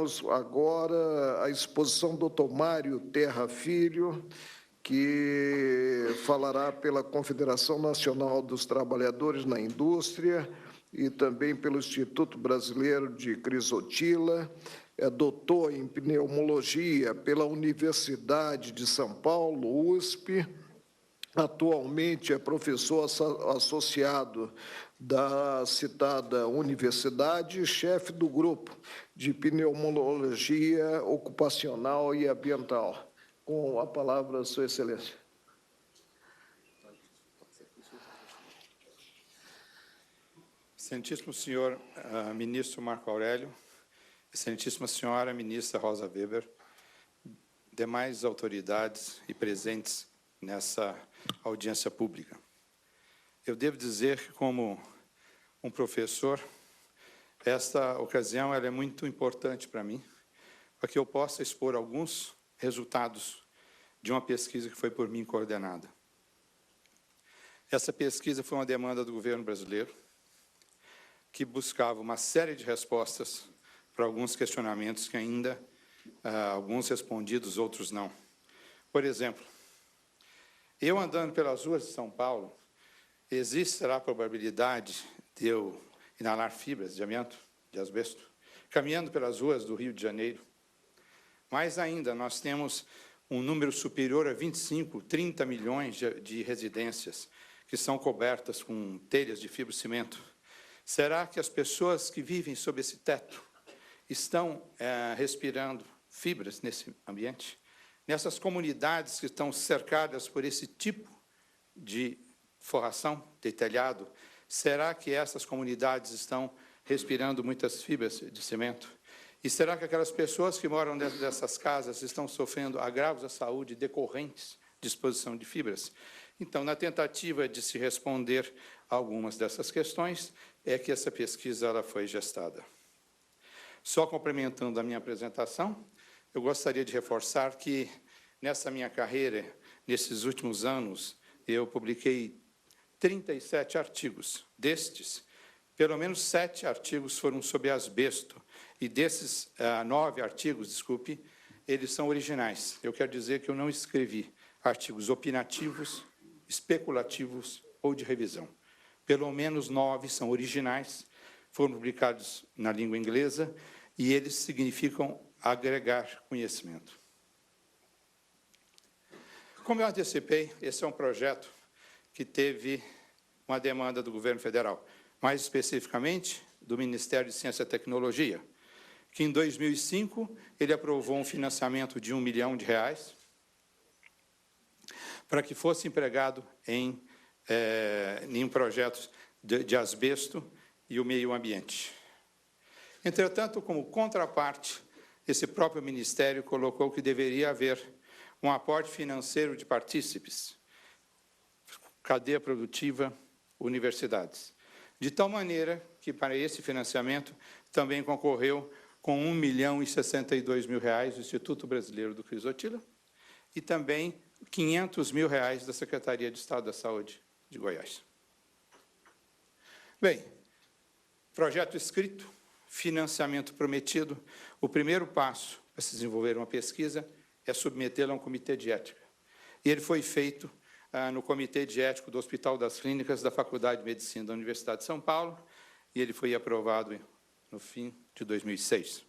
temos agora a exposição do Dr. Mário Terra Filho, que falará pela Confederação Nacional dos Trabalhadores na Indústria e também pelo Instituto Brasileiro de Crisotila. É doutor em pneumologia pela Universidade de São Paulo, USP. Atualmente é professor associado da citada universidade e chefe do grupo de pneumologia ocupacional e ambiental. Com a palavra, Sua Excelência. Excelentíssimo senhor ministro Marco Aurélio, excelentíssima senhora ministra Rosa Weber, demais autoridades e presentes nessa audiência pública. Eu devo dizer que, como um professor, esta ocasião ela é muito importante para mim, para que eu possa expor alguns resultados de uma pesquisa que foi por mim coordenada. Essa pesquisa foi uma demanda do governo brasileiro, que buscava uma série de respostas para alguns questionamentos que ainda, alguns respondidos, outros não. Por exemplo, eu andando pelas ruas de São Paulo, existirá a probabilidade de eu inalar fibras de amianto, de asbesto, caminhando pelas ruas do Rio de Janeiro. Mais ainda, nós temos um número superior a 25, 30 milhões de residências que são cobertas com telhas de fibrocimento. Será que as pessoas que vivem sob esse teto estão respirando fibras nesse ambiente? Nessas comunidades que estão cercadas por esse tipo de forração de telhado, será que essas comunidades estão respirando muitas fibras de cimento? E será que aquelas pessoas que moram dentro dessas casas estão sofrendo agravos à saúde decorrentes de exposição de fibras? Então, na tentativa de se responder a algumas dessas questões, é que essa pesquisa ela foi gestada. Só complementando a minha apresentação, eu gostaria de reforçar que, nessa minha carreira, nesses últimos anos, eu publiquei 37 artigos. Destes, pelo menos 7 artigos foram sobre asbesto, e desses 9 artigos, desculpe, eles são originais. Eu quero dizer que eu não escrevi artigos opinativos, especulativos ou de revisão. Pelo menos 9 são originais, foram publicados na língua inglesa, e eles significam agregar conhecimento. Como eu antecipei, esse é um projeto que teve uma demanda do governo federal, mais especificamente do Ministério de Ciência e Tecnologia, que em 2005 ele aprovou um financiamento de R$1 milhão para que fosse empregado em projetos de asbesto e o meio ambiente. Entretanto, como contraparte, esse próprio Ministério colocou que deveria haver um aporte financeiro de partícipes, cadeia produtiva, universidades. De tal maneira que, para esse financiamento, também concorreu com R$1.062.000 o Instituto Brasileiro do Crisotila e também R$500 mil da Secretaria de Estado da Saúde de Goiás. Bem, projeto escrito, financiamento prometido. O primeiro passo para se desenvolver uma pesquisa é submetê-la a um comitê de ética. E ele foi feito no Comitê de Ético do Hospital das Clínicas da Faculdade de Medicina da Universidade de São Paulo, e ele foi aprovado no fim de 2006.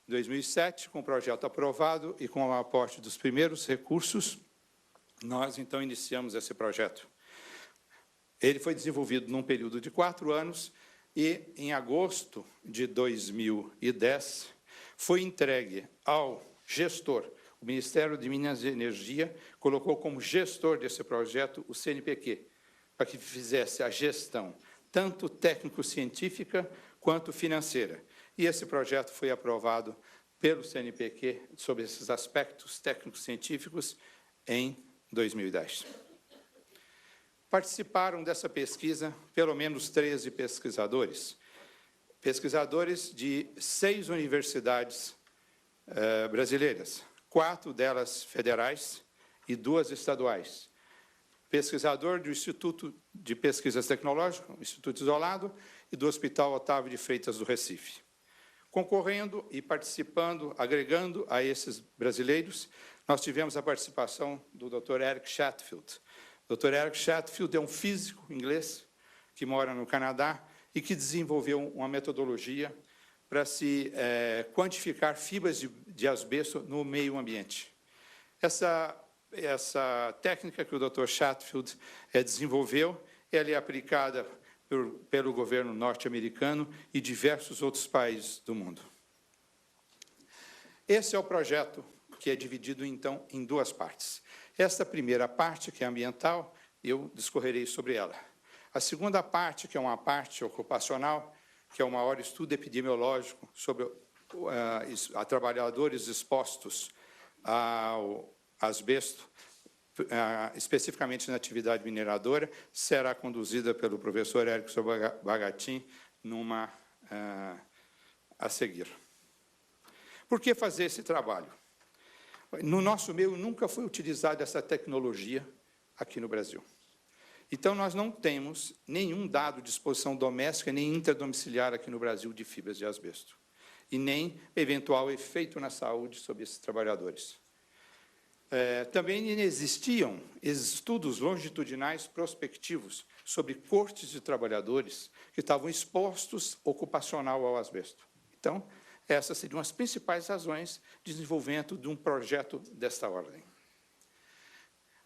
Em 2007, com o projeto aprovado e com o aporte dos primeiros recursos, nós, então, iniciamos esse projeto. Ele foi desenvolvido num período de 4 anos e, em agosto de 2010, foi entregue ao gestor. O Ministério de Minas e Energia colocou como gestor desse projeto o CNPq, para que fizesse a gestão, tanto técnico-científica quanto financeira. E esse projeto foi aprovado pelo CNPq sobre esses aspectos técnicos-científicos em 2010. Participaram dessa pesquisa pelo menos 13 pesquisadores de 6 universidades brasileiras, 4 delas federais e 2 estaduais. Pesquisador do Instituto de Pesquisas Tecnológicas, Instituto Isolado, e do Hospital Otávio de Freitas do Recife. Concorrendo e participando, agregando a esses brasileiros, nós tivemos a participação do Dr. Eric Chatfield. O Dr. Eric Chatfield é um físico inglês que mora no Canadá e que desenvolveu uma metodologia para se quantificar fibras de asbesto no meio ambiente. Essa técnica que o Dr. Chatfield desenvolveu, ela é aplicada pelo governo norte-americano e diversos outros países do mundo. Esse é o projeto que é dividido, então, em duas partes. Esta primeira parte, que é ambiental, eu discorrerei sobre ela. A segunda parte, que é uma parte ocupacional, que é o maior estudo epidemiológico sobre a trabalhadores expostos ao asbesto, especificamente na atividade mineradora, será conduzida pelo professor Erickson Bagatin a seguir. Por que fazer esse trabalho? No nosso meio nunca foi utilizada essa tecnologia aqui no Brasil. Então, nós não temos nenhum dado de exposição doméstica nem interdomiciliar aqui no Brasil de fibras de asbesto, e nem eventual efeito na saúde sobre esses trabalhadores. Também existiam estudos longitudinais prospectivos sobre cortes de trabalhadores que estavam expostos ocupacional ao asbesto. Então, essas seriam as principais razões de desenvolvimento de um projeto desta ordem.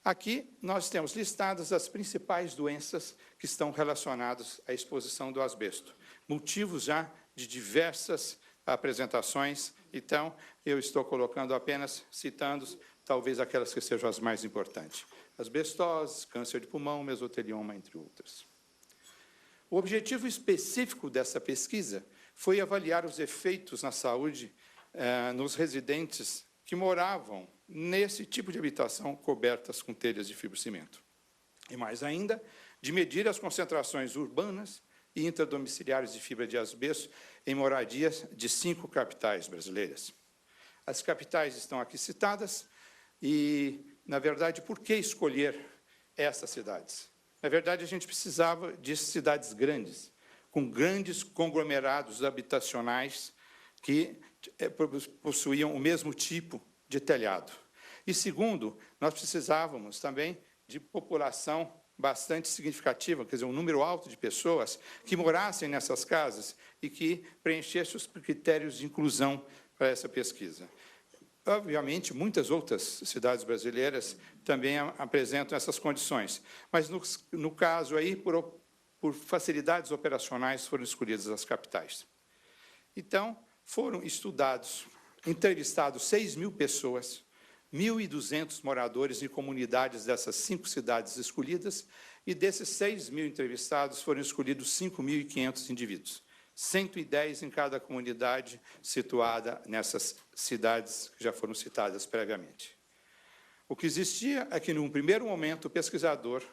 Aqui, nós temos listadas as principais doenças que estão relacionadas à exposição do asbesto, motivos já de diversas apresentações. Então, eu estou colocando apenas, citando, talvez aquelas que sejam as mais importantes. Asbestose, câncer de pulmão, mesotelioma, entre outras. O objetivo específico dessa pesquisa foi avaliar os efeitos na saúde nos residentes que moravam nesse tipo de habitação cobertas com telhas de fibrocimento. E, mais ainda, de medir as concentrações urbanas e interdomiciliares de fibra de asbesto em moradias de 5 capitais brasileiras. As capitais estão aqui citadas e, na verdade, por que escolher essas cidades? Na verdade, a gente precisava de cidades grandes, com grandes conglomerados habitacionais que possuíam o mesmo tipo de telhado. E, segundo, nós precisávamos também de população bastante significativa, quer dizer, um número alto de pessoas que morassem nessas casas e que preenchessem os critérios de inclusão para essa pesquisa. Obviamente, muitas outras cidades brasileiras também apresentam essas condições, mas, no caso aí, por facilidades operacionais, foram escolhidas as capitais. Então, foram entrevistados 6.000 pessoas, 1.200 moradores em comunidades dessas 5 cidades escolhidas, e desses 6.000 entrevistados foram escolhidos 5.500 indivíduos, 110 em cada comunidade situada nessas cidades que já foram citadas previamente. O que existia é que, num primeiro momento, o pesquisador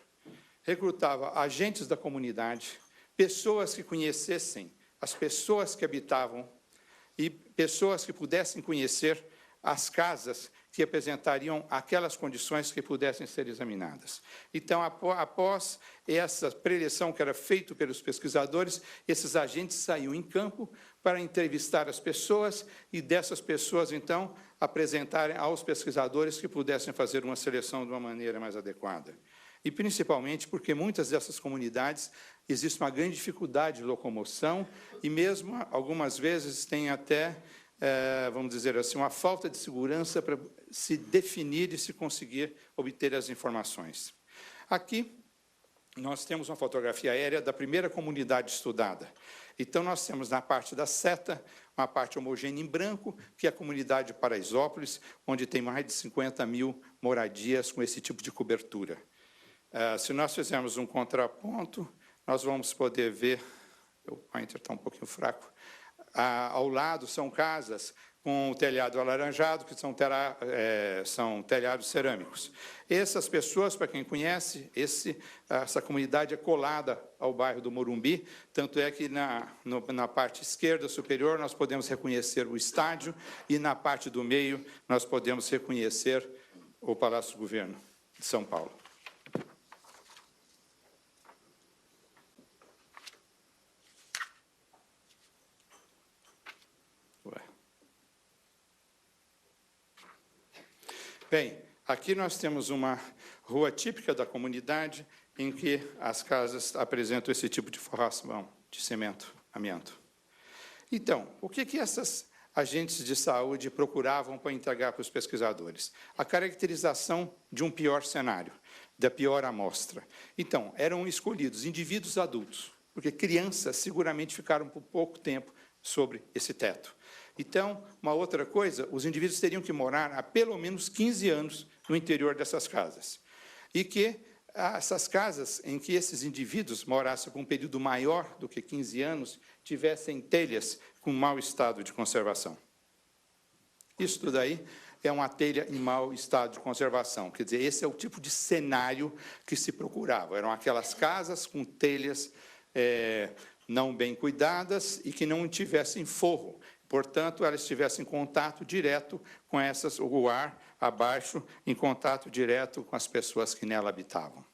recrutava agentes da comunidade, pessoas que conhecessem as pessoas que habitavam e pessoas que pudessem conhecer as casas que apresentariam aquelas condições que pudessem ser examinadas. Então, após essa preleção que era feita pelos pesquisadores, esses agentes saíam em campo para entrevistar as pessoas e dessas pessoas, então, apresentarem aos pesquisadores que pudessem fazer uma seleção de uma maneira mais adequada. E, principalmente, porque muitas dessas comunidades existe uma grande dificuldade de locomoção e mesmo, algumas vezes, tem até, vamos dizer assim, uma falta de segurança para se definir e se conseguir obter as informações. Aqui, nós temos uma fotografia aérea da primeira comunidade estudada. Então, nós temos na parte da seta, uma parte homogênea em branco, que é a comunidade de Paraisópolis, onde tem mais de 50.000 moradias com esse tipo de cobertura. Se nós fizermos um contraponto, nós vamos poder ver, o pointer está um pouquinho fraco, ao lado são casas com o telhado alaranjado, que são telhados cerâmicos. Essas pessoas, para quem conhece, essa comunidade é colada ao bairro do Morumbi, tanto é que na parte esquerda superior nós podemos reconhecer o estádio e na parte do meio nós podemos reconhecer o Palácio do Governo de São Paulo. Bem, aqui nós temos uma rua típica da comunidade em que as casas apresentam esse tipo de forração de cimento, amianto. Então, o que essas agentes de saúde procuravam para entregar para os pesquisadores? A caracterização de um pior cenário, da pior amostra. Então, eram escolhidos indivíduos adultos, porque crianças seguramente ficaram por pouco tempo sobre esse teto. Então, uma outra coisa, os indivíduos teriam que morar há pelo menos 15 anos no interior dessas casas. E que essas casas em que esses indivíduos morassem por um período maior do que 15 anos, tivessem telhas com mau estado de conservação. Isso tudo aí é uma telha em mau estado de conservação. Quer dizer, esse é o tipo de cenário que se procurava. Eram aquelas casas com telhas não bem cuidadas e que não tivessem forro. Portanto, elas estivessem em contato direto com o ar abaixo, em contato direto com as pessoas que nela habitavam.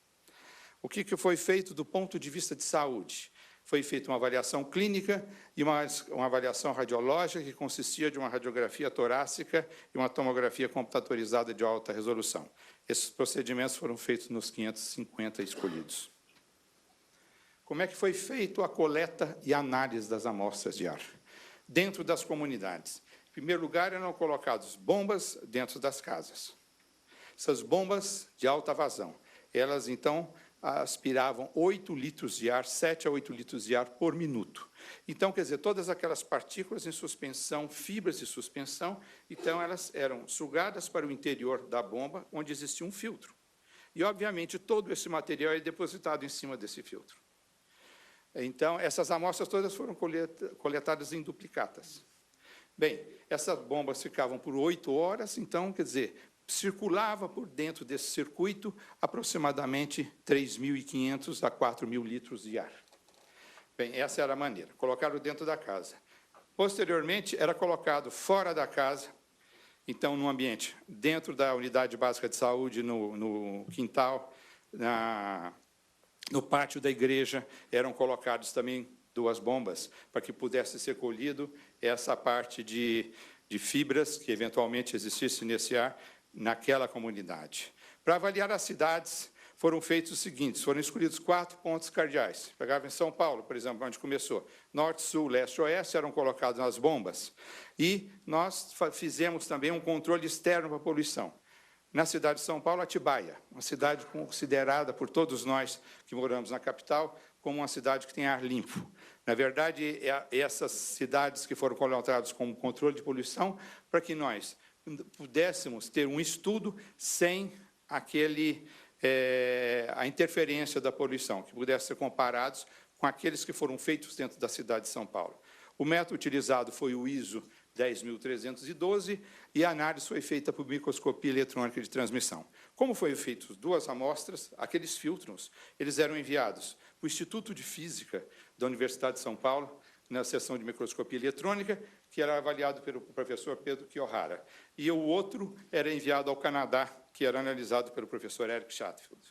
O que foi feito do ponto de vista de saúde? Foi feita uma avaliação clínica e uma avaliação radiológica que consistia de uma radiografia torácica e uma tomografia computadorizada de alta resolução. Esses procedimentos foram feitos nos 550 escolhidos. Como é que foi feita a coleta e análise das amostras de ar? Dentro das comunidades. Em primeiro lugar, eram colocadas bombas dentro das casas. Essas bombas de alta vazão, elas, então, aspiravam 8 litros de ar, 7 a 8 litros de ar por minuto. Então, quer dizer, todas aquelas partículas em suspensão, fibras de suspensão, então, elas eram sugadas para o interior da bomba, onde existia um filtro. E, obviamente, todo esse material é depositado em cima desse filtro. Então, essas amostras todas foram coletadas em duplicatas. Bem, essas bombas ficavam por 8 horas, então, quer dizer, circulava por dentro desse circuito aproximadamente 3.500 a 4.000 litros de ar. Bem, essa era a maneira. Colocaram dentro da casa. Posteriormente, era colocado fora da casa, então, no ambiente, dentro da unidade básica de saúde, no quintal, no pátio da igreja, eram colocados também 2 bombas, para que pudesse ser colhido essa parte de fibras que eventualmente existisse nesse ar naquela comunidade. Para avaliar as cidades, foram feitos os seguintes, foram escolhidos 4 pontos cardeais. Pegava em São Paulo, por exemplo, onde começou. Norte, Sul, Leste e Oeste eram colocados nas bombas. E nós fizemos também um controle externo para a poluição. Na cidade de São Paulo, Atibaia, uma cidade considerada por todos nós que moramos na capital como uma cidade que tem ar limpo. Na verdade, essas cidades que foram colocadas como controle de poluição, para que nós pudéssemos ter um estudo sem a interferência da poluição, que pudesse ser comparados com aqueles que foram feitos dentro da cidade de São Paulo. O método utilizado foi o ISO 10.312 e a análise foi feita por microscopia eletrônica de transmissão. Como foram feitas 2 amostras, aqueles filtros, eles eram enviados para o Instituto de Física da Universidade de São Paulo, na seção de microscopia eletrônica, que era avaliado pelo professor Pedro Kiyohara. E o outro era enviado ao Canadá, que era analisado pelo professor Eric Chatfield.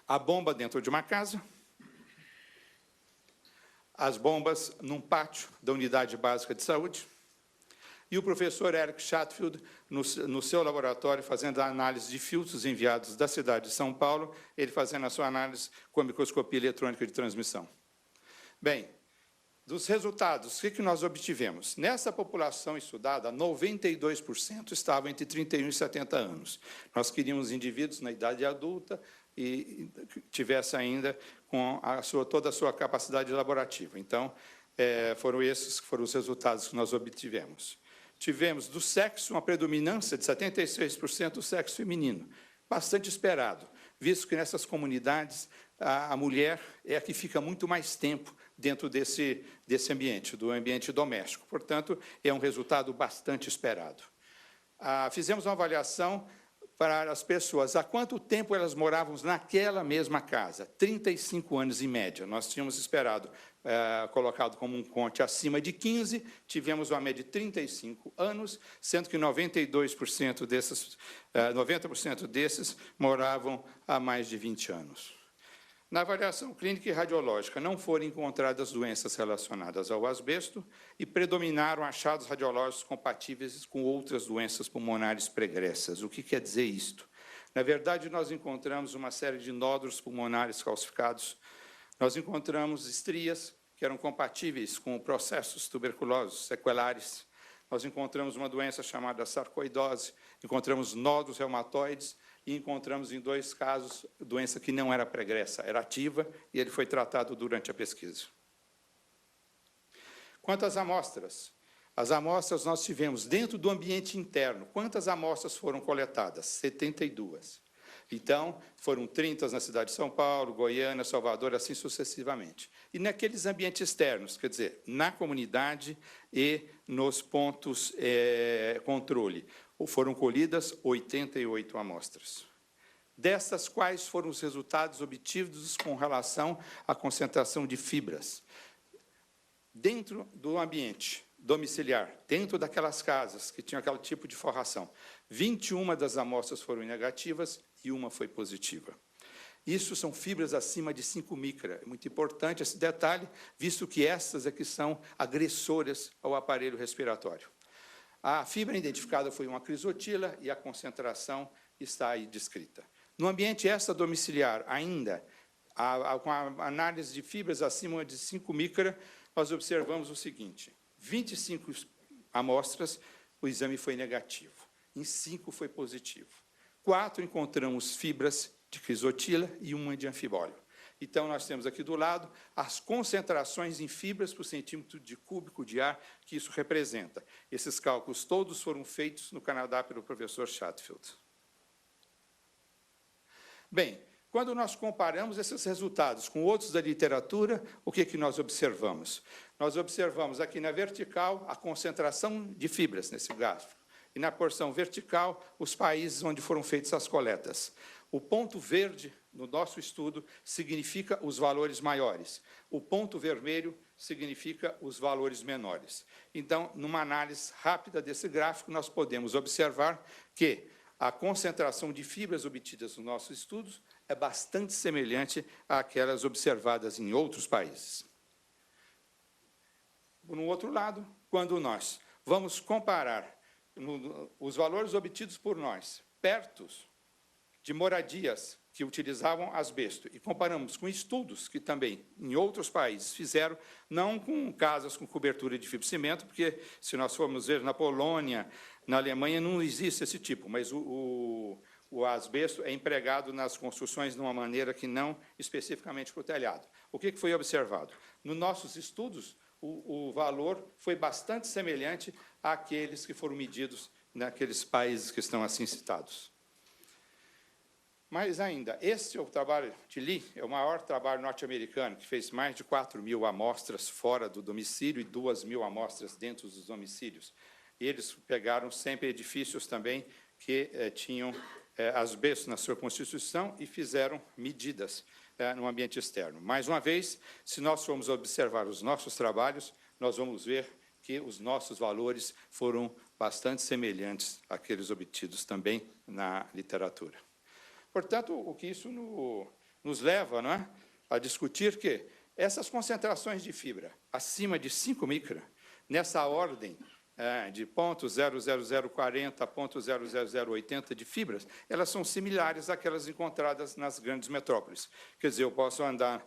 A bomba dentro de uma casa, as bombas num pátio da unidade básica de saúde, e o professor Eric Chatfield, no seu laboratório, fazendo a análise de filtros enviados da cidade de São Paulo, ele fazendo a sua análise com a microscopia eletrônica de transmissão. Bem, dos resultados, o que nós obtivemos? Nessa população estudada, 92% estavam entre 31 e 70 anos. Nós queríamos indivíduos na idade adulta e tivesse ainda com toda a sua capacidade laborativa. Então, foram esses que foram os resultados que nós obtivemos. Tivemos, do sexo, uma predominância de 76% do sexo feminino, bastante esperado, visto que nessas comunidades a mulher é a que fica muito mais tempo dentro desse ambiente, do ambiente doméstico. Portanto, é um resultado bastante esperado. Fizemos uma avaliação para as pessoas, há quanto tempo elas moravam naquela mesma casa? 35 anos em média. Nós tínhamos esperado, colocado como um conte acima de 15, tivemos uma média de 35 anos, sendo que 90% desses moravam há mais de 20 anos. Na avaliação clínica e radiológica, não foram encontradas doenças relacionadas ao asbesto e predominaram achados radiológicos compatíveis com outras doenças pulmonares pregressas. O que quer dizer isto? Na verdade, nós encontramos uma série de nódulos pulmonares calcificados, nós encontramos estrias que eram compatíveis com processos tuberculosos sequelares, nós encontramos uma doença chamada sarcoidose, encontramos nódulos reumatoides e encontramos, em 2 casos, doença que não era pregressa, era ativa, e ele foi tratado durante a pesquisa. Quanto às amostras, as amostras nós tivemos dentro do ambiente interno. Quantas amostras foram coletadas? 72. Então, foram 30 na cidade de São Paulo, Goiânia, Salvador, assim sucessivamente. E naqueles ambientes externos, quer dizer, na comunidade e nos pontos controle, foram colhidas 88 amostras. Dessas, quais foram os resultados obtidos com relação à concentração de fibras? Dentro do ambiente domiciliar, dentro daquelas casas que tinham aquele tipo de forração, 21 das amostras foram negativas e 1 foi positiva. Isso são fibras acima de 5 micra. É muito importante esse detalhe, visto que essas é que são agressoras ao aparelho respiratório. A fibra identificada foi uma crisotila e a concentração está aí descrita. No ambiente extradomiciliar, ainda, com a análise de fibras acima de 5 micra, nós observamos o seguinte: 25 amostras, o exame foi negativo. Em 5 foi positivo. 4 encontramos fibras de crisotila e 1 de anfibólio. Então, nós temos aqui do lado as concentrações em fibras por centímetro de cúbico de ar que isso representa. Esses cálculos todos foram feitos no Canadá pelo professor Chatfield. Bem, quando nós comparamos esses resultados com outros da literatura, o que nós observamos? Nós observamos aqui na vertical a concentração de fibras nesse gráfico, e na porção vertical os países onde foram feitas as coletas. O ponto verde no nosso estudo significa os valores maiores. O ponto vermelho significa os valores menores. Então, numa análise rápida desse gráfico, nós podemos observar que a concentração de fibras obtidas nos nossos estudos é bastante semelhante àquelas observadas em outros países. No outro lado, quando nós vamos comparar os valores obtidos por nós, perto de moradias que utilizavam asbesto, e comparamos com estudos que também em outros países fizeram, não com casas com cobertura de fibrocimento, porque se nós formos ver na Polônia, na Alemanha, não existe esse tipo, mas o asbesto é empregado nas construções de uma maneira que não especificamente para o telhado. O que foi observado? Nos nossos estudos, o valor foi bastante semelhante àqueles que foram medidos naqueles países que estão assim citados. Mais ainda, esse é o trabalho de Lee, é o maior trabalho norte-americano, que fez mais de 4.000 amostras fora do domicílio e 2.000 amostras dentro dos domicílios. Eles pegaram sempre edifícios também que tinham asbesto na sua constituição e fizeram medidas no ambiente externo. Mais uma vez, se nós formos observar os nossos trabalhos, nós vamos ver que os nossos valores foram bastante semelhantes àqueles obtidos também na literatura. Portanto, o que isso nos leva, não é, a discutir que essas concentrações de fibra acima de 5 micra, nessa ordem de 0.00040 a 0.00080 de fibras, elas são similares àquelas encontradas nas grandes metrópoles. Quer dizer, eu posso andar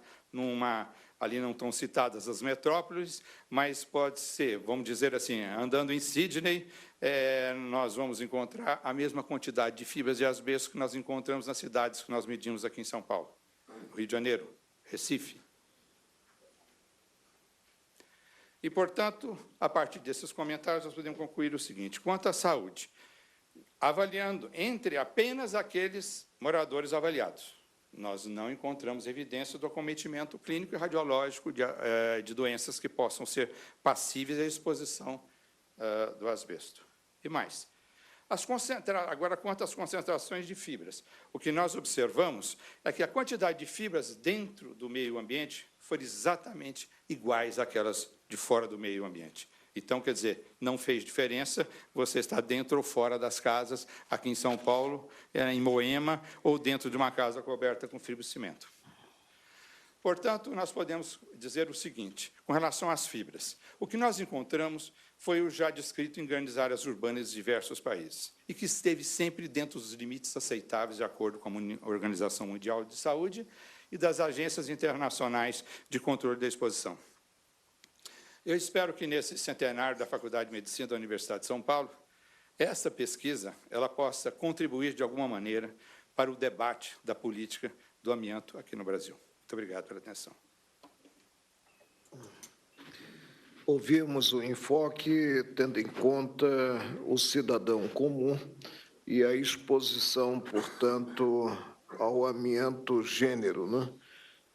ali não estão citadas as metrópoles, mas pode ser, vamos dizer assim, andando em Sydney, nós vamos encontrar a mesma quantidade de fibras de asbesto que nós encontramos nas cidades que nós medimos aqui em São Paulo, Rio de Janeiro, Recife. E, portanto, a partir desses comentários, nós podemos concluir o seguinte: quanto à saúde, avaliando entre apenas aqueles moradores avaliados, nós não encontramos evidência do acometimento clínico e radiológico de doenças que possam ser passíveis à exposição do asbesto. E mais, agora, quanto às concentrações de fibras, o que nós observamos é que a quantidade de fibras dentro do meio ambiente foram exatamente iguais àquelas de fora do meio ambiente. Então, quer dizer, não fez diferença você está dentro ou fora das casas, aqui em São Paulo, em Moema, ou dentro de uma casa coberta com fibrocimento. Portanto, nós podemos dizer o seguinte, com relação às fibras. O que nós encontramos foi o já descrito em grandes áreas urbanas de diversos países, e que esteve sempre dentro dos limites aceitáveis de acordo com a Organização Mundial de Saúde e das agências internacionais de controle da exposição. Eu espero que, nesse centenário da Faculdade de Medicina da Universidade de São Paulo, essa pesquisa ela possa contribuir, de alguma maneira, para o debate da política do amianto aqui no Brasil. Muito obrigado pela atenção. Ouvimos o enfoque, tendo em conta o cidadão comum e a exposição, portanto, ao amianto gênero, né?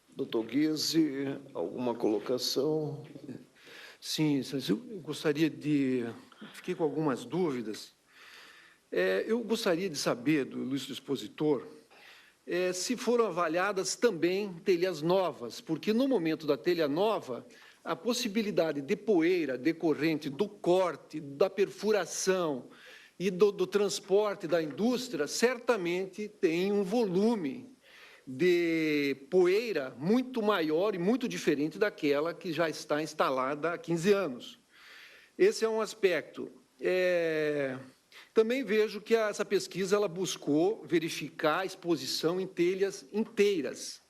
Doutor Guise, alguma colocação? Sim, eu gostaria de... Fiquei com algumas dúvidas. Eu gostaria de saber, do ilustre expositor, se foram avaliadas também telhas novas, porque, no momento da telha nova, a possibilidade de poeira decorrente do corte, da perfuração e do transporte da indústria, certamente tem um volume de poeira muito maior e muito diferente daquela que já está instalada há 15 anos. Esse é um aspecto. Também vejo que essa pesquisa ela buscou verificar a exposição em telhas inteiras.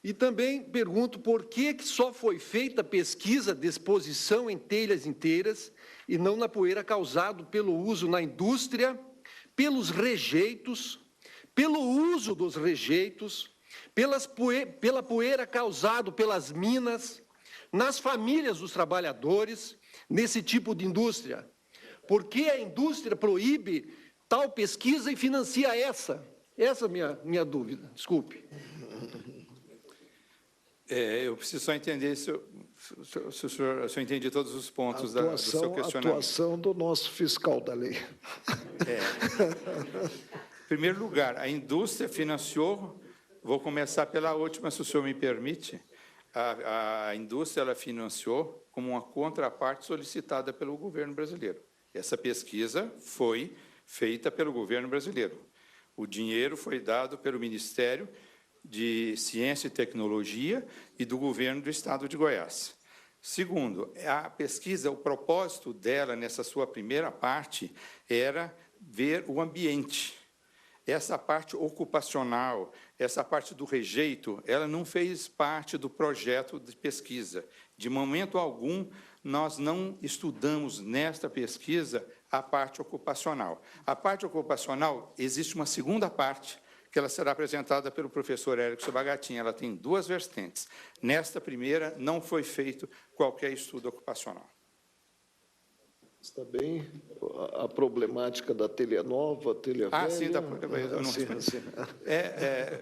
E também pergunto por que só foi feita pesquisa de exposição em telhas inteiras e não na poeira causado pelo uso na indústria, pelos rejeitos, pelo uso dos rejeitos, pela poeira causada pelas minas, nas famílias dos trabalhadores, nesse tipo de indústria. Por que a indústria proíbe tal pesquisa e financia essa? Essa é a minha dúvida. Desculpe. Eu preciso só entender se eu entendi todos os pontos do seu questionamento. A atuação do nosso fiscal da lei. Em primeiro lugar, a indústria financiou, vou começar pela última, se o senhor me permite, a indústria ela financiou como uma contraparte solicitada pelo governo brasileiro. Essa pesquisa foi feita pelo governo brasileiro. O dinheiro foi dado pelo Ministério de Ciência e Tecnologia e do governo do Estado de Goiás. Segundo, a pesquisa, o propósito dela, nessa sua primeira parte, era ver o ambiente. Essa parte ocupacional, essa parte do rejeito, ela não fez parte do projeto de pesquisa. De momento algum, nós não estudamos nesta pesquisa a parte ocupacional. A parte ocupacional, existe uma segunda parte, que ela será apresentada pelo professor Érico Subagatin. Ela tem duas vertentes. Nesta primeira, não foi feito qualquer estudo ocupacional. Está bem? A problemática da telha nova, telha velha... Sim,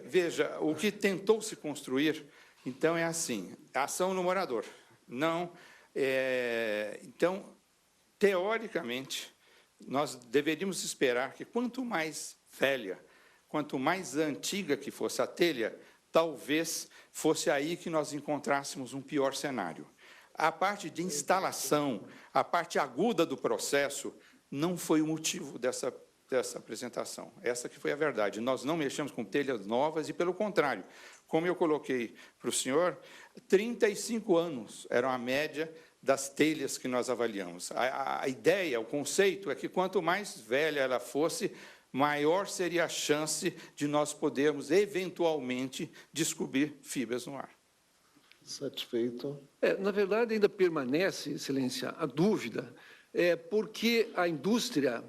veja, o que tentou se construir, então, é assim, ação no morador. Não, então, teoricamente, nós deveríamos esperar que quanto mais velha, quanto mais antiga que fosse a telha, talvez fosse aí que nós encontrássemos um pior cenário. A parte de instalação, a parte aguda do processo, não foi o motivo dessa apresentação. Essa que foi a verdade. Nós não mexemos com telhas novas e, pelo contrário, como eu coloquei para o senhor, 35 anos eram a média das telhas que nós avaliamos. A ideia, o conceito é que quanto mais velha ela fosse, maior seria a chance de nós podermos, eventualmente, descobrir fibras no ar. Satisfeito? Na verdade, ainda permanece, Excelência, a dúvida, porque a indústria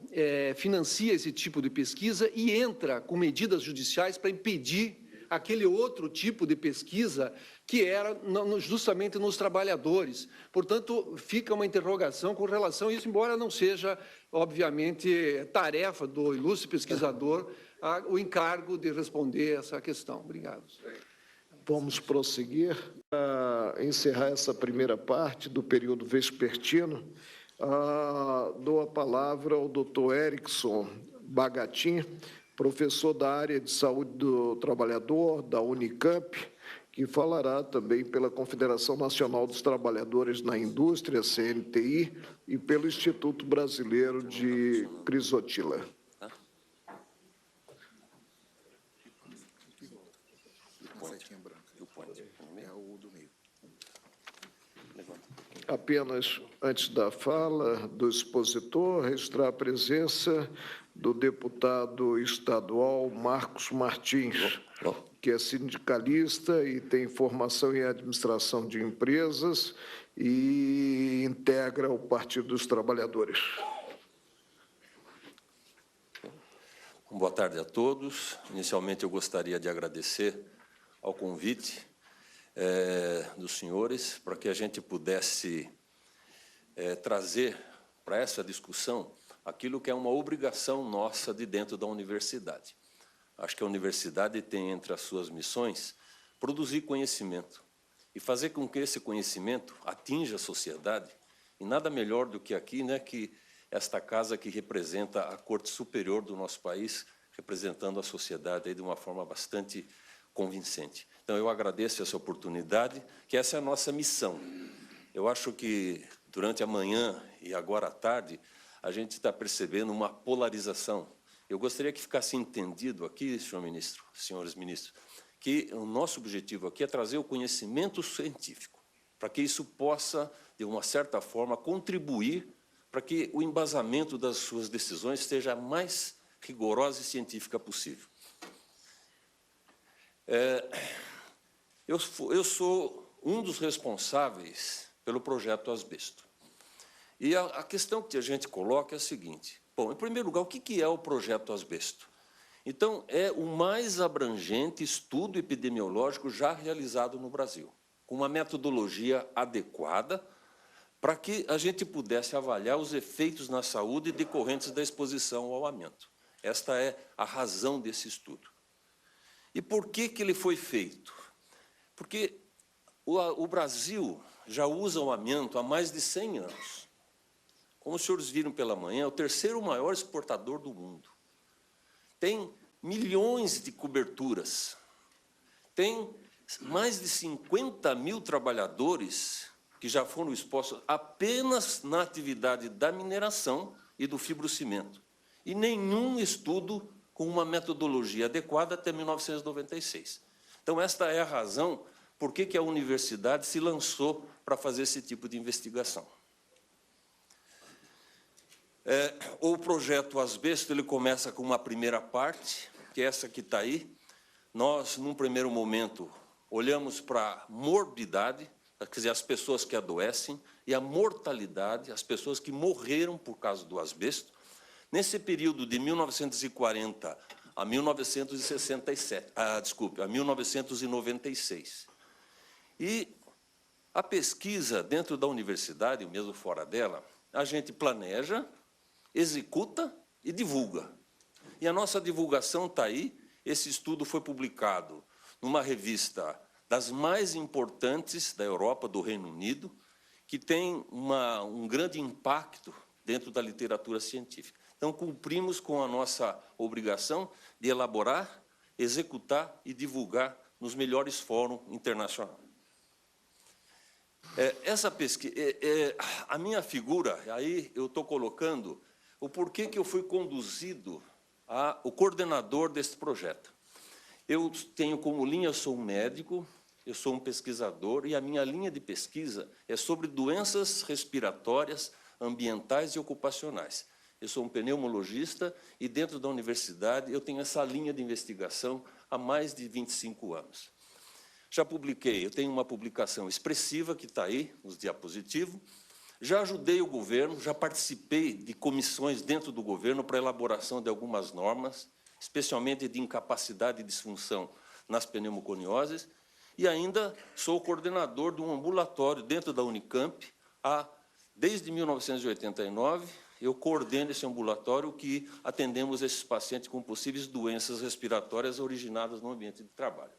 financia esse tipo de pesquisa e entra com medidas judiciais para impedir aquele outro tipo de pesquisa que era justamente nos trabalhadores. Portanto, fica uma interrogação com relação a isso, embora não seja, obviamente, tarefa do ilustre pesquisador o encargo de responder essa questão. Obrigado. Vamos prosseguir. Para encerrar essa primeira parte do período vespertino, dou a palavra ao doutor Erickson Bagatin, professor da área de saúde do trabalhador, da Unicamp, que falará também pela Confederação Nacional dos Trabalhadores na Indústria, CNTI, e pelo Instituto Brasileiro de Crisotila. E o point. É o do meio. Levanta. Apenas, antes da fala do expositor, registrar a presença do deputado estadual Marcos Martins, que é sindicalista e tem formação em administração de empresas e integra o Partido dos Trabalhadores. Boa tarde a todos. Inicialmente, eu gostaria de agradecer ao convite dos senhores para que a gente pudesse trazer para essa discussão aquilo que é uma obrigação nossa de dentro da universidade. Acho que a universidade tem entre as suas missões produzir conhecimento e fazer com que esse conhecimento atinja a sociedade. E nada melhor do que aqui, né, que esta casa que representa a Corte Superior do nosso país, representando a sociedade aí de uma forma bastante convincente. Então, eu agradeço essa oportunidade, que essa é a nossa missão. Eu acho que, durante a manhã e agora à tarde, a gente está percebendo uma polarização. Eu gostaria que ficasse entendido aqui, senhor ministro, senhores ministros, que o nosso objetivo aqui é trazer o conhecimento científico, para que isso possa, de uma certa forma, contribuir para que o embasamento das suas decisões seja a mais rigorosa e científica possível. Eu sou um dos responsáveis pelo projeto Asbesto. E a questão que a gente coloca é a seguinte. Bom, em primeiro lugar, o que é o projeto Asbesto? Então, é o mais abrangente estudo epidemiológico já realizado no Brasil, com uma metodologia adequada para que a gente pudesse avaliar os efeitos na saúde decorrentes da exposição ao amianto. Esta é a razão desse estudo. E por que ele foi feito? Porque o Brasil já usa o amianto há mais de 100 anos. Como os senhores viram pela manhã, é o terceiro maior exportador do mundo. Tem milhões de coberturas. Tem mais de 50 mil trabalhadores que já foram expostos apenas na atividade da mineração e do fibrocimento. E nenhum estudo com uma metodologia adequada até 1996. Então, esta é a razão por que a universidade se lançou para fazer esse tipo de investigação. O projeto Asbesto ele começa com uma primeira parte, que é essa que está aí. Nós, num primeiro momento, olhamos para a morbidade, quer dizer, as pessoas que adoecem, e a mortalidade, as pessoas que morreram por causa do asbesto, nesse período de 1940 a 1996. E a pesquisa dentro da universidade, mesmo fora dela, a gente planeja, executa e divulga. E a nossa divulgação está aí. Esse estudo foi publicado numa revista das mais importantes da Europa, do Reino Unido, que tem um grande impacto dentro da literatura científica. Então, cumprimos com a nossa obrigação de elaborar, executar e divulgar nos melhores fóruns internacionais. Essa pesquisa, a minha figura, aí eu estou colocando o porquê que eu fui conduzido o coordenador desse projeto. Eu tenho como linha, eu sou um médico, eu sou um pesquisador, e a minha linha de pesquisa é sobre doenças respiratórias, ambientais e ocupacionais. Eu sou um pneumologista e, dentro da universidade, eu tenho essa linha de investigação há mais de 25 anos. Já publiquei, eu tenho uma publicação expressiva que está aí, nos diapositivos. Já ajudei o governo, já participei de comissões dentro do governo para a elaboração de algumas normas, especialmente de incapacidade e disfunção nas pneumoconioses, e ainda sou coordenador de um ambulatório dentro da Unicamp. Desde 1989, eu coordeno esse ambulatório que atendemos esses pacientes com possíveis doenças respiratórias originadas no ambiente de trabalho.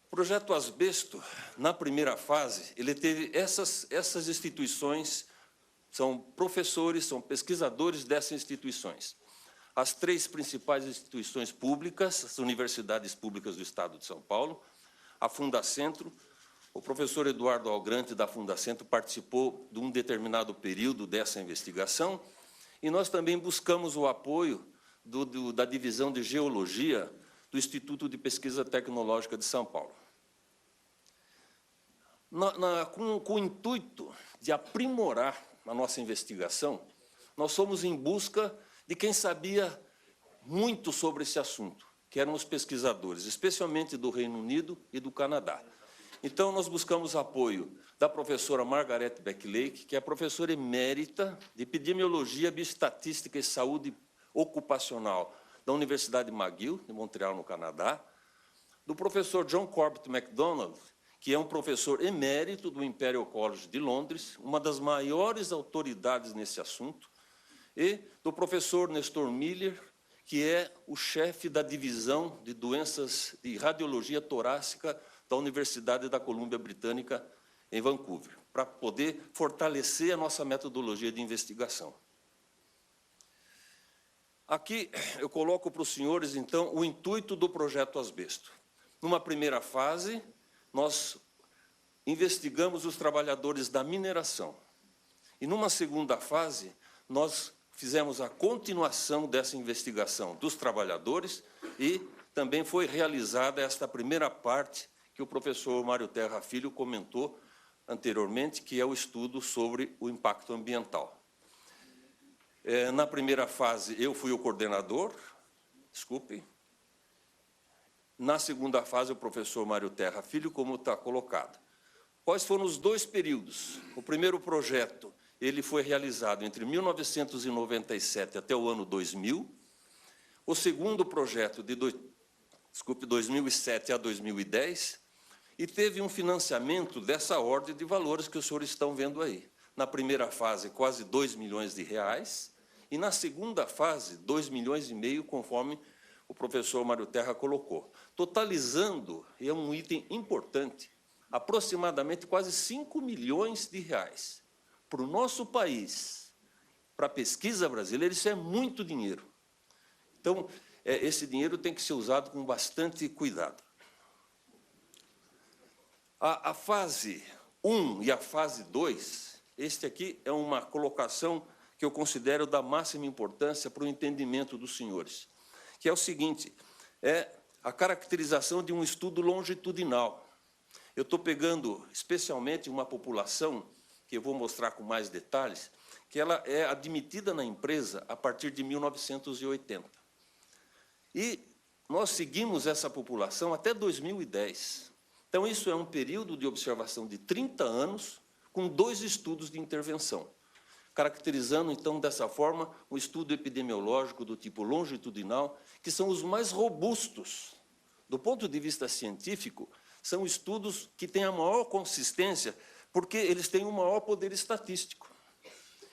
O projeto Asbesto, na primeira fase, ele teve essas instituições, são professores, são pesquisadores dessas instituições. As três principais instituições públicas, as universidades públicas do Estado de São Paulo, a Fundacentro. O professor Eduardo Algrante, da Fundacentro, participou de um determinado período dessa investigação, e nós também buscamos o apoio da Divisão de Geologia do Instituto de Pesquisa Tecnológica de São Paulo. Com o intuito de aprimorar a nossa investigação, nós fomos em busca de quem sabia muito sobre esse assunto, que eram os pesquisadores, especialmente do Reino Unido e do Canadá. Então, nós buscamos apoio da professora Margaret Becklake, que é professora emérita de Epidemiologia, Bioestatística e Saúde Ocupacional da Universidade McGill, de Montreal, no Canadá, do professor John Corbett MacDonald, que é um professor emérito do Imperial College de Londres, uma das maiores autoridades nesse assunto, e do professor Nestor Miller, que é o chefe da divisão de doenças de radiologia torácica da Universidade da Colômbia Britânica, em Vancouver, para poder fortalecer a nossa metodologia de investigação. Aqui eu coloco para os senhores, então, o intuito do projeto Asbesto. Numa primeira fase, nós investigamos os trabalhadores da mineração. E numa segunda fase, nós fizemos a continuação dessa investigação dos trabalhadores e também foi realizada esta primeira parte que o professor Mário Terra Filho comentou anteriormente, que é o estudo sobre o impacto ambiental. Na primeira fase, eu fui o coordenador, desculpe. Na segunda fase, o professor Mário Terra Filho, como está colocado. Quais foram os dois períodos? O primeiro projeto, ele foi realizado entre 1997 até o ano 2000. O segundo projeto, de 2007 a 2010, e teve um financiamento dessa ordem de valores que os senhores estão vendo aí. Na primeira fase, quase R$2 milhões, e na segunda fase, 2,5 milhões, conforme o professor Mário Terra colocou. Totalizando, e é um item importante, aproximadamente quase R$5 milhões. Para o nosso país, para a pesquisa brasileira, isso é muito dinheiro. Então, esse dinheiro tem que ser usado com bastante cuidado. A fase 1 e a fase 2, este aqui é uma colocação que eu considero da máxima importância para o entendimento dos senhores, que é o seguinte, é a caracterização de um estudo longitudinal. Eu estou pegando especialmente uma população, que eu vou mostrar com mais detalhes, que ela é admitida na empresa a partir de 1980. E nós seguimos essa população até 2010. Então, isso é um período de observação de 30 anos, com 2 estudos de intervenção, caracterizando, então, dessa forma, um estudo epidemiológico do tipo longitudinal, que são os mais robustos. Do ponto de vista científico, são estudos que têm a maior consistência, porque eles têm o maior poder estatístico.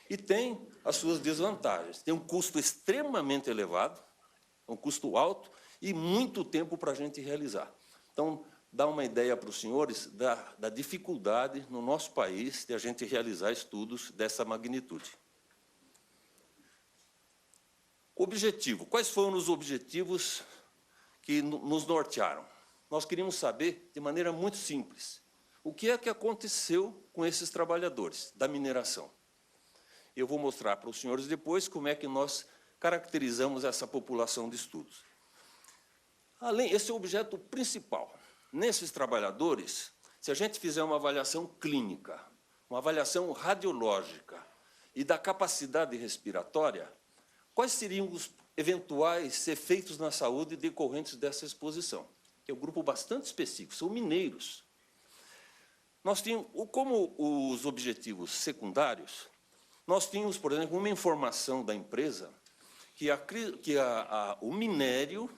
E têm as suas desvantagens. Tem um custo extremamente elevado, um custo alto, e muito tempo para a gente realizar. Então, dá uma ideia para os senhores da dificuldade no nosso país de a gente realizar estudos dessa magnitude. Objetivo. Quais foram os objetivos que nos nortearam? Nós queríamos saber, de maneira muito simples, o que é que aconteceu com esses trabalhadores da mineração. Eu vou mostrar para os senhores depois como é que nós caracterizamos essa população de estudos. Esse é o objeto principal. Nesses trabalhadores, se a gente fizer uma avaliação clínica, uma avaliação radiológica e da capacidade respiratória, quais seriam os eventuais efeitos na saúde decorrentes dessa exposição? Que é um grupo bastante específico, são mineiros. Nós tínhamos, como os objetivos secundários, nós tínhamos, por exemplo, uma informação da empresa que o minério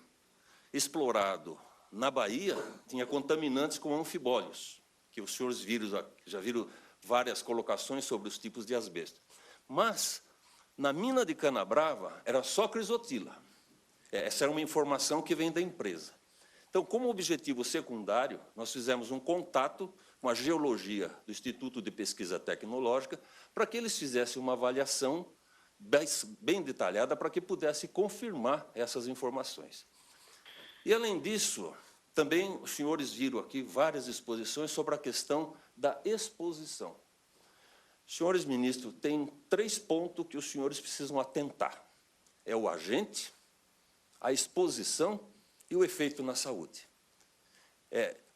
explorado na Bahia tinha contaminantes como anfibólios, que os senhores já viram várias colocações sobre os tipos de asbesto. Mas, na mina de Canabrava, era só crisotila. Essa era uma informação que vem da empresa. Então, como objetivo secundário, nós fizemos um contato com a geologia do Instituto de Pesquisa Tecnológica para que eles fizessem uma avaliação bem detalhada para que pudesse confirmar essas informações. E, além disso, também os senhores viram aqui várias exposições sobre a questão da exposição. Senhores ministros, tem 3 pontos que os senhores precisam atentar. É o agente, a exposição e o efeito na saúde.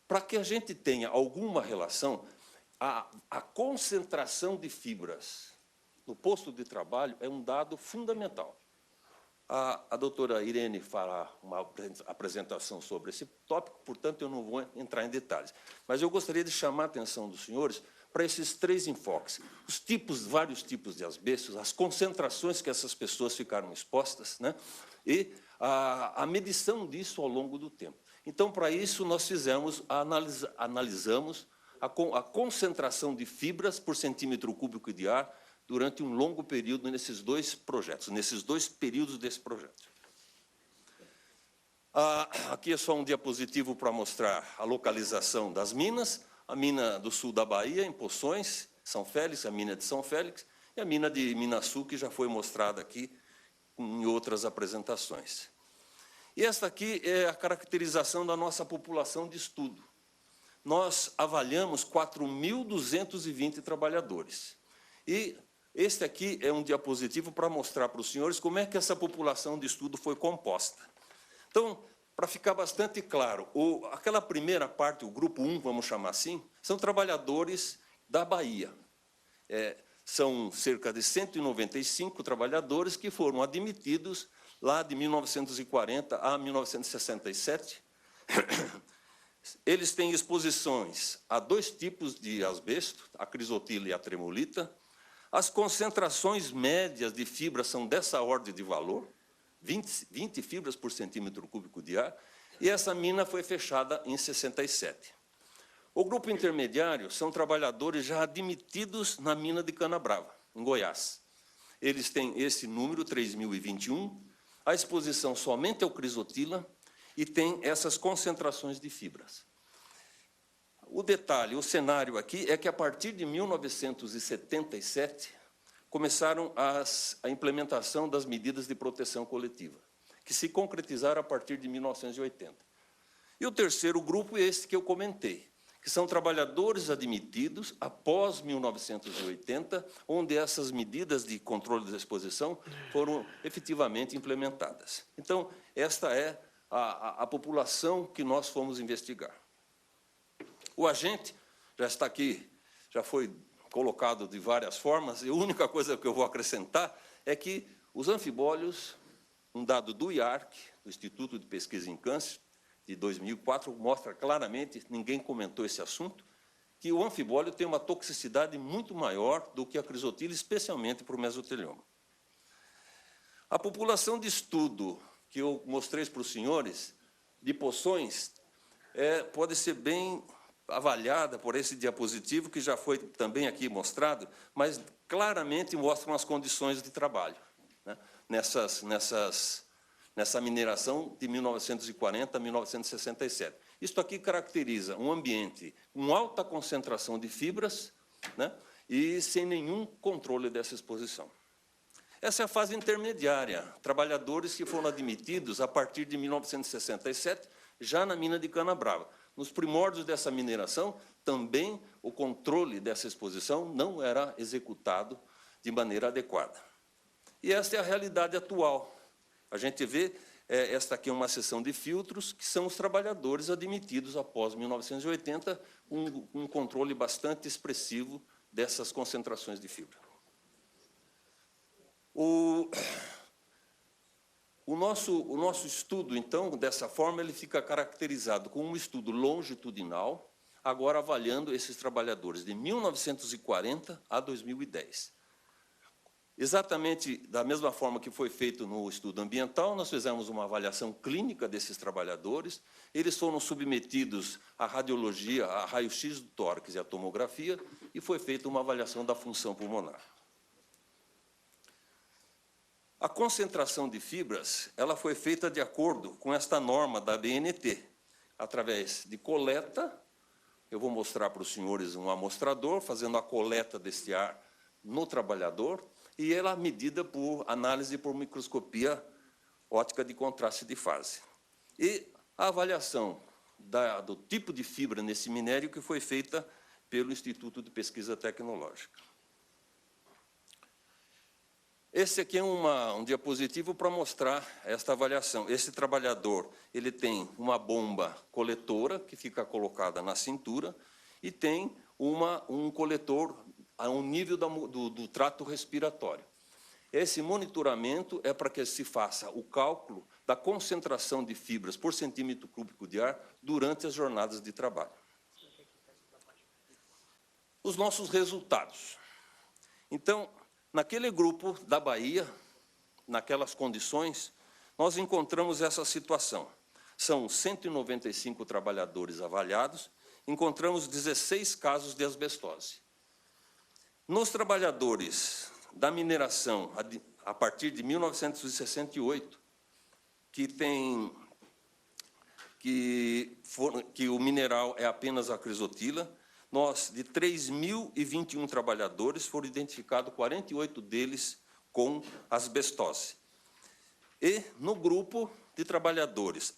Para que a gente tenha alguma relação, a concentração de fibras no posto de trabalho é um dado fundamental. A doutora Irene fará uma apresentação sobre esse tópico, portanto, eu não vou entrar em detalhes. Mas eu gostaria de chamar a atenção dos senhores para esses 3 enfoques. Vários tipos de asbestos, as concentrações que essas pessoas ficaram expostas, né? E a medição disso ao longo do tempo. Então, para isso, nós analisamos a concentração de fibras por centímetro cúbico de ar durante um longo período nesses 2 projetos, nesses 2 períodos desse projeto. Aqui é só um diapositivo para mostrar a localização das minas, a mina do sul da Bahia, em Poções, São Félix, a mina de São Félix, e a mina de Minaçu, que já foi mostrada aqui em outras apresentações. E esta aqui é a caracterização da nossa população de estudo. Nós avaliamos 4.220 trabalhadores. E este aqui é um diapositivo para mostrar para os senhores como é que essa população de estudo foi composta. Então, para ficar bastante claro, aquela primeira parte, o grupo 1, vamos chamar assim, são trabalhadores da Bahia. São cerca de 195 trabalhadores que foram admitidos lá de 1940 a 1967. Eles têm exposições a 2 tipos de asbesto, a crisotila e a tremolita. As concentrações médias de fibra são dessa ordem de valor, 20 fibras por centímetro cúbico de ar, e essa mina foi fechada em 67. O grupo intermediário são trabalhadores já admitidos na mina de Canabrava, em Goiás. Eles têm esse número, 3.021, a exposição somente ao crisotila e tem essas concentrações de fibras. O detalhe, o cenário aqui é que, a partir de 1977, começaram a implementação das medidas de proteção coletiva, que se concretizaram a partir de 1980. E o terceiro grupo é esse que eu comentei, que são trabalhadores admitidos após 1980, onde essas medidas de controle da exposição foram efetivamente implementadas. Então, esta é a população que nós fomos investigar. O agente já está aqui, já foi colocado de várias formas, e a única coisa que eu vou acrescentar é que os anfibólios, um dado do IARC, do Instituto de Pesquisa em Câncer, de 2004, mostra claramente, ninguém comentou esse assunto, que o anfibólio tem uma toxicidade muito maior do que a crisotila, especialmente para o mesotelioma. A população de estudo que eu mostrei para os senhores, de Poções, pode ser bem avaliada por esse diapositivo, que já foi também aqui mostrado, mas claramente mostram as condições de trabalho, né, nessa mineração de 1940 a 1967. Isto aqui caracteriza um ambiente com alta concentração de fibras, né, e sem nenhum controle dessa exposição. Essa é a fase intermediária, trabalhadores que foram admitidos a partir de 1967, já na mina de Canabrava. Nos primórdios dessa mineração, também o controle dessa exposição não era executado de maneira adequada. E esta é a realidade atual. A gente vê, esta aqui é uma seção de filtros, que são os trabalhadores admitidos após 1980, um controle bastante expressivo dessas concentrações de fibra. O nosso estudo, então, dessa forma, ele fica caracterizado como um estudo longitudinal, agora avaliando esses trabalhadores de 1940 a 2010. Exatamente da mesma forma que foi feito no estudo ambiental, nós fizemos uma avaliação clínica desses trabalhadores, eles foram submetidos à radiologia, a raio-x do tórax e à tomografia, e foi feita uma avaliação da função pulmonar. A concentração de fibras, ela foi feita de acordo com esta norma da BNT, através de coleta. Eu vou mostrar para os senhores um amostrador, fazendo a coleta deste ar no trabalhador, e ela é medida por análise por microscopia óptica de contraste de fase. E a avaliação do tipo de fibra nesse minério que foi feita pelo Instituto de Pesquisa Tecnológica. Esse aqui é um diapositivo para mostrar esta avaliação. Esse trabalhador, ele tem uma bomba coletora que fica colocada na cintura e tem um coletor a um nível do trato respiratório. Esse monitoramento é para que se faça o cálculo da concentração de fibras por centímetro cúbico de ar durante as jornadas de trabalho. Os nossos resultados. Então, naquele grupo da Bahia, naquelas condições, nós encontramos essa situação. São 195 trabalhadores avaliados, encontramos 16 casos de asbestose. Nos trabalhadores da mineração, a partir de 1968, que o mineral é apenas a crisotila, de 3.021 trabalhadores, foram identificados 48 deles com asbestose. E no grupo de trabalhadores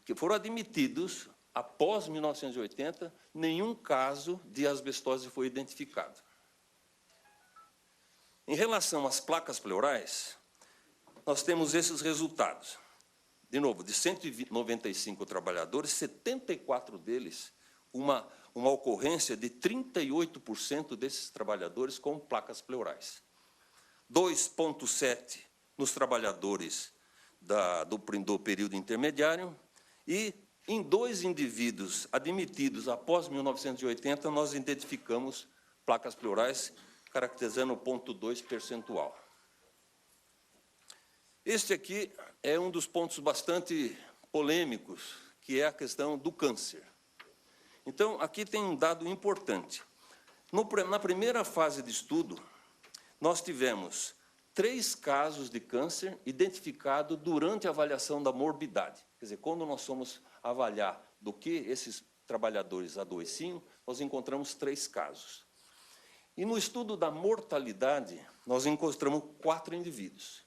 que foram admitidos após 1980, nenhum caso de asbestose foi identificado. Em relação às placas pleurais, nós temos esses resultados. De novo, de 195 trabalhadores, 74 deles, uma ocorrência de 38% desses trabalhadores com placas pleurais. 2,7% nos trabalhadores do período intermediário e, em 2 indivíduos admitidos após 1980, nós identificamos placas pleurais, caracterizando 0,2 percentual. Este aqui é um dos pontos bastante polêmicos, que é a questão do câncer. Então, aqui tem um dado importante. Na primeira fase de estudo, nós tivemos 3 casos de câncer identificados durante a avaliação da morbidade. Quer dizer, quando nós fomos avaliar do que esses trabalhadores adoeciam, nós encontramos 3 casos. E no estudo da mortalidade, nós encontramos 4 indivíduos.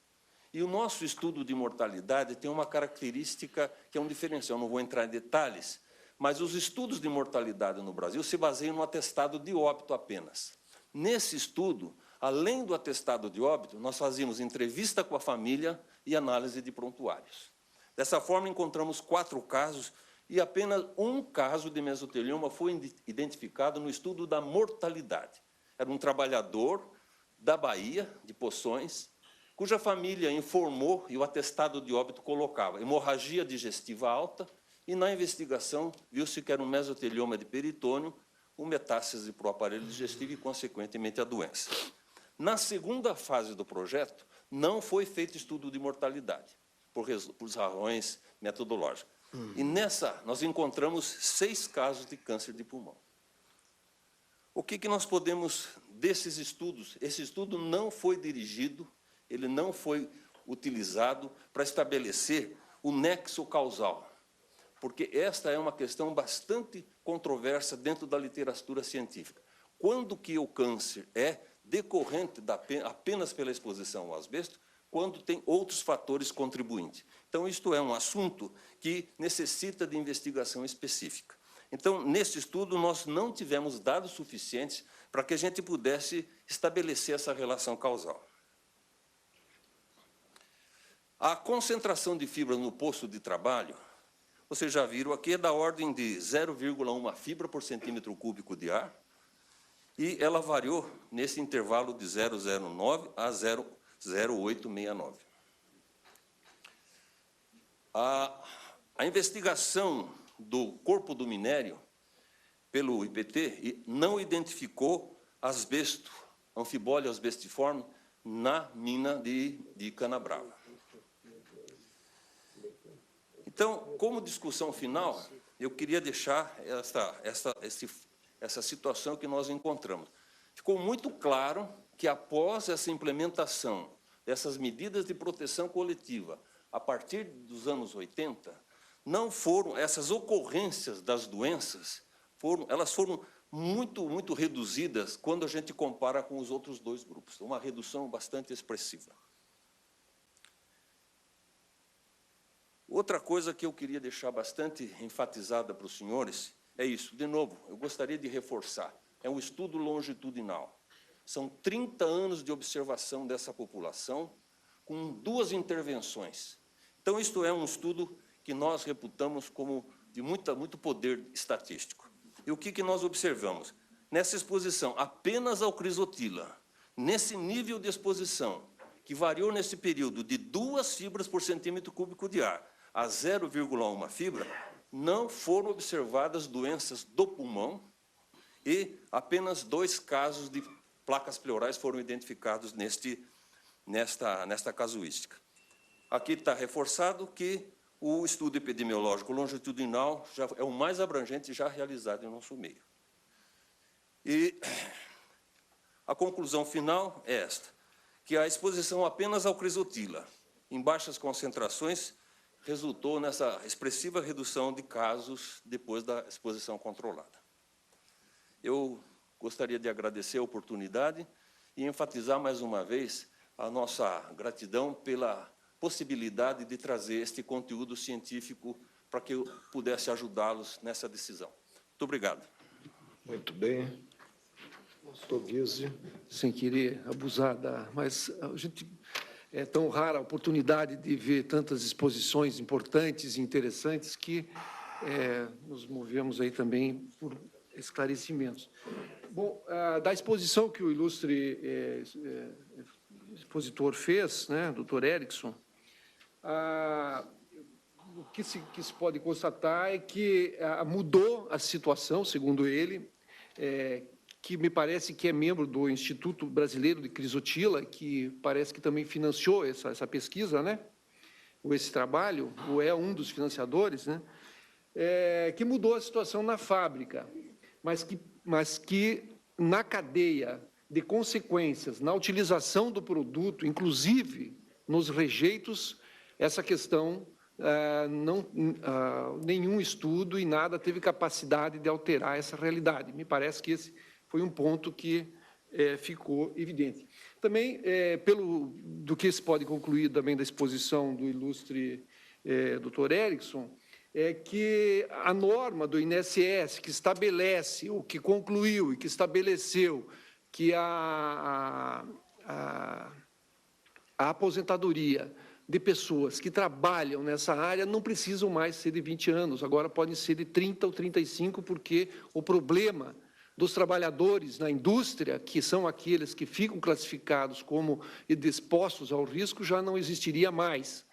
E o nosso estudo de mortalidade tem uma característica que é um diferencial, não vou entrar em detalhes, mas os estudos de mortalidade no Brasil se baseiam no atestado de óbito apenas. Nesse estudo, além do atestado de óbito, nós fazíamos entrevista com a família e análise de prontuários. Dessa forma, encontramos 4 casos e apenas um caso de mesotelioma foi identificado no estudo da mortalidade. Era um trabalhador da Bahia, de Poções, cuja família informou e o atestado de óbito colocava hemorragia digestiva alta e, na investigação, viu-se que era um mesotelioma de peritônio, com metástase para o aparelho digestivo e, consequentemente, a doença. Na segunda fase do projeto, não foi feito estudo de mortalidade, por razões metodológicas. E nessa, nós encontramos 6 casos de câncer de pulmão. O que nós podemos, desses estudos, esse estudo não foi dirigido, ele não foi utilizado para estabelecer o nexo causal, porque esta é uma questão bastante controversa dentro da literatura científica. Quando que o câncer é decorrente apenas pela exposição ao asbesto, quando tem outros fatores contribuintes. Então, isto é um assunto que necessita de investigação específica. Então, nesse estudo, nós não tivemos dados suficientes para que a gente pudesse estabelecer essa relação causal. A concentração de fibras no posto de trabalho, vocês já viram aqui, é da ordem de 0,1 fibra por centímetro cúbico de ar, e ela variou nesse intervalo de 0,09 a 0,0869. A investigação do corpo do minério pelo IPT não identificou asbesto, anfibólio asbestiforme, na mina de Canabrava. Então, como discussão final, eu queria deixar essa situação que nós encontramos. Ficou muito claro que, após essa implementação dessas medidas de proteção coletiva, a partir dos anos 80, não foram, essas ocorrências das doenças, elas foram muito reduzidas quando a gente compara com os outros 2 grupos, uma redução bastante expressiva. Outra coisa que eu queria deixar bastante enfatizada para os senhores é isso. De novo, eu gostaria de reforçar, é um estudo longitudinal. São 30 anos de observação dessa população, com 2 intervenções. Então, isto é um estudo que nós reputamos como de muito poder estatístico. E o que nós observamos? Nessa exposição apenas ao crisotila, nesse nível de exposição, que variou nesse período de 2 fibras por centímetro cúbico de ar a 0,1 fibra, não foram observadas doenças do pulmão e apenas 2 casos de placas pleurais foram identificados nesta casuística. Aqui está reforçado que o estudo epidemiológico longitudinal já é o mais abrangente já realizado em nosso meio. E a conclusão final é esta, que a exposição apenas ao crisotila, em baixas concentrações, resultou nessa expressiva redução de casos depois da exposição controlada. Eu gostaria de agradecer a oportunidade e enfatizar mais uma vez a nossa gratidão pela possibilidade de trazer este conteúdo científico para que eu pudesse ajudá-los nessa decisão. Muito obrigado. Muito bem. Doutor Guise. Sem querer abusar mas a gente é tão rara a oportunidade de ver tantas exposições importantes e interessantes que nos movemos aí também por esclarecimentos. Bom, da exposição que o ilustre expositor fez, né, doutor Erickson, o que se pode constatar é que mudou a situação, segundo ele, que me parece que é membro do Instituto Brasileiro de Crisotila, que parece que também financiou essa pesquisa, né? Ou esse trabalho, ou é um dos financiadores, né? Que mudou a situação na fábrica, mas que na cadeia de consequências, na utilização do produto, inclusive nos rejeitos, essa questão, nenhum estudo e nada teve capacidade de alterar essa realidade. Me parece que esse foi um ponto que ficou evidente. Também, do que se pode concluir também da exposição do ilustre doutor Erickson, é que a norma do INSS, que estabelece, o que concluiu e que estabeleceu que a aposentadoria de pessoas que trabalham nessa área não precisam mais ser de 20 anos, agora podem ser de 30 ou 35, porque o problema dos trabalhadores na indústria, que são aqueles que ficam classificados como expostos ao risco, já não existiria mais.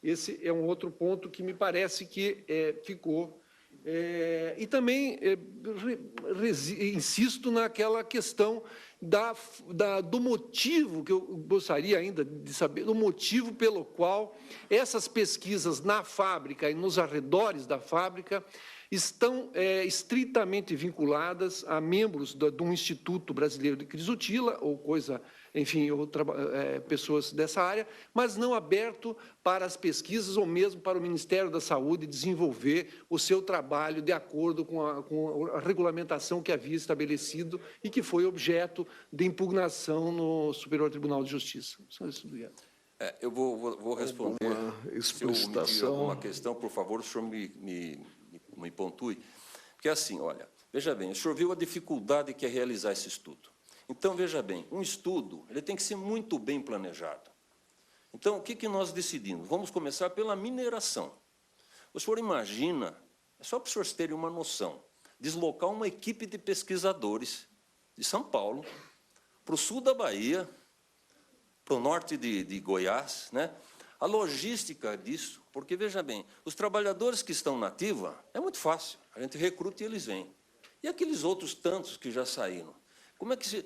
Esse é um outro ponto que me parece que ficou. E também insisto naquela questão do motivo, que eu gostaria ainda de saber, do motivo pelo qual essas pesquisas na fábrica e nos arredores da fábrica estão estritamente vinculadas a membros de um Instituto Brasileiro de Crisotila, ou coisa, enfim, pessoas dessa área, mas não aberto para as pesquisas ou mesmo para o Ministério da Saúde desenvolver o seu trabalho de acordo com a regulamentação que havia estabelecido e que foi objeto de impugnação no Superior Tribunal de Justiça. Obrigado. Eu vou responder. Se eu omitir alguma questão, por favor, o senhor me pontue. Porque, assim, olha, veja bem, o senhor viu a dificuldade que é realizar esse estudo. Então, veja bem, um estudo ele tem que ser muito bem planejado. Então, o que nós decidimos? Vamos começar pela mineração. O senhor imagina, é só para os senhores terem uma noção, deslocar uma equipe de pesquisadores de São Paulo para o sul da Bahia, para o norte de Goiás, né? A logística disso, porque, veja bem, os trabalhadores que estão na ativa, é muito fácil, a gente recruta e eles vêm. E aqueles outros tantos que já saíram? Como é que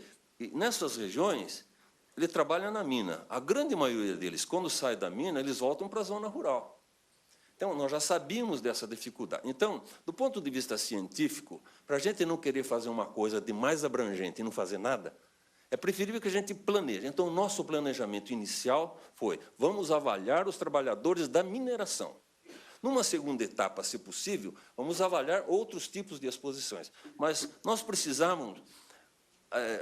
nessas regiões, ele trabalha na mina. A grande maioria deles, quando sai da mina, eles voltam para a zona rural. Então, nós já sabíamos dessa dificuldade. Então, do ponto de vista científico, para a gente não querer fazer uma coisa de mais abrangente e não fazer nada, é preferível que a gente planeje. Então, o nosso planejamento inicial foi: vamos avaliar os trabalhadores da mineração. Numa segunda etapa, se possível, vamos avaliar outros tipos de exposições. Mas nós precisamos,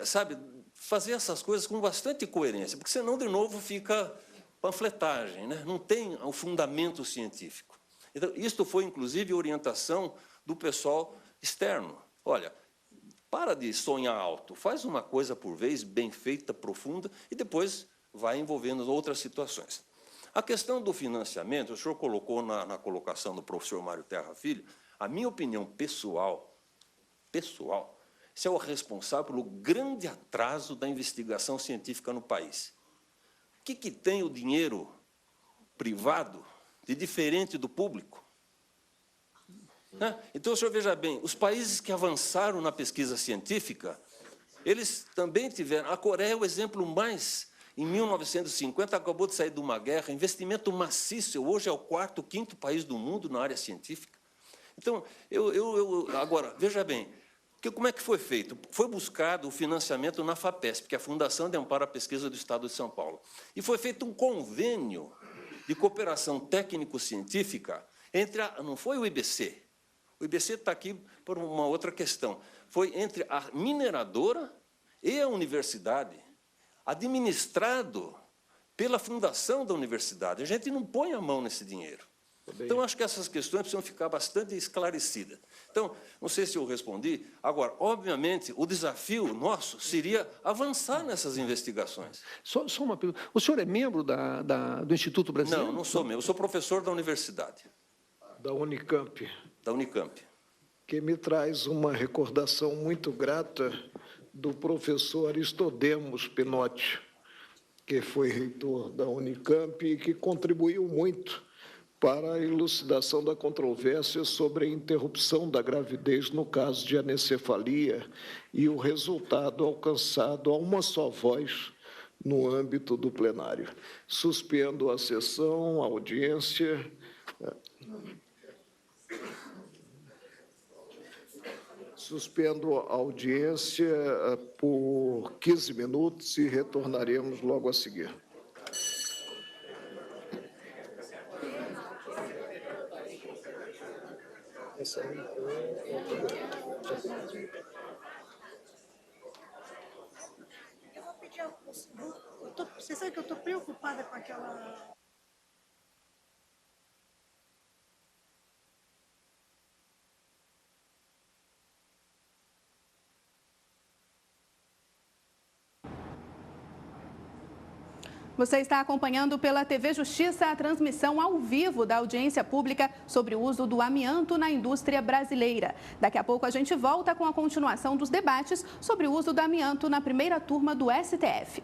sabe, fazer essas coisas com bastante coerência, porque senão, de novo, fica panfletagem, né? Não tem o fundamento científico. Então, isto foi, inclusive, orientação do pessoal externo. Olha, Para de sonhar alto, faz uma coisa por vez, bem feita, profunda, e depois vai envolvendo outras situações. A questão do financiamento, o senhor colocou na colocação do professor Mário Terra Filho, a minha opinião pessoal, isso é o responsável pelo grande atraso da investigação científica no país. O que tem o dinheiro privado de diferente do público? Então, o senhor veja bem, os países que avançaram na pesquisa científica, eles também tiveram... A Coreia é o exemplo mais... Em 1950, acabou de sair de uma guerra, investimento maciço, hoje é o quarto, quinto país do mundo na área científica. Então, agora, veja bem, como é que foi feito? Foi buscado o financiamento na FAPESP, que é a Fundação de Amparo à Pesquisa do Estado de São Paulo. E foi feito um convênio de cooperação técnico-científica entre não foi o IBC. O IBC está aqui por uma outra questão. Foi entre a mineradora e a universidade, administrado pela fundação da universidade. A gente não põe a mão nesse dinheiro. Então, acho que essas questões precisam ficar bastante esclarecidas. Então, não sei se eu respondi. Agora, obviamente, o desafio nosso seria avançar nessas investigações. Só uma pergunta. O senhor é membro do Instituto Brasileiro? Não sou membro. Eu sou professor da universidade. Da Unicamp. Da Unicamp. Que me traz uma recordação muito grata do professor Aristodemos Pinotti, que foi reitor da Unicamp e que contribuiu muito para a elucidação da controvérsia sobre a interrupção da gravidez no caso de anencefalia e o resultado alcançado a uma só voz no âmbito do plenário. Suspendo a sessão, a audiência. Suspendo a audiência por 15 minutos e retornaremos logo a seguir. Eu vou pedir ao... Você sabe que eu estou preocupada com aquela... Você está acompanhando pela TV Justiça a transmissão ao vivo da audiência pública sobre o uso do amianto na indústria brasileira. Daqui a pouco a gente volta com a continuação dos debates sobre o uso do amianto na primeira turma do STF.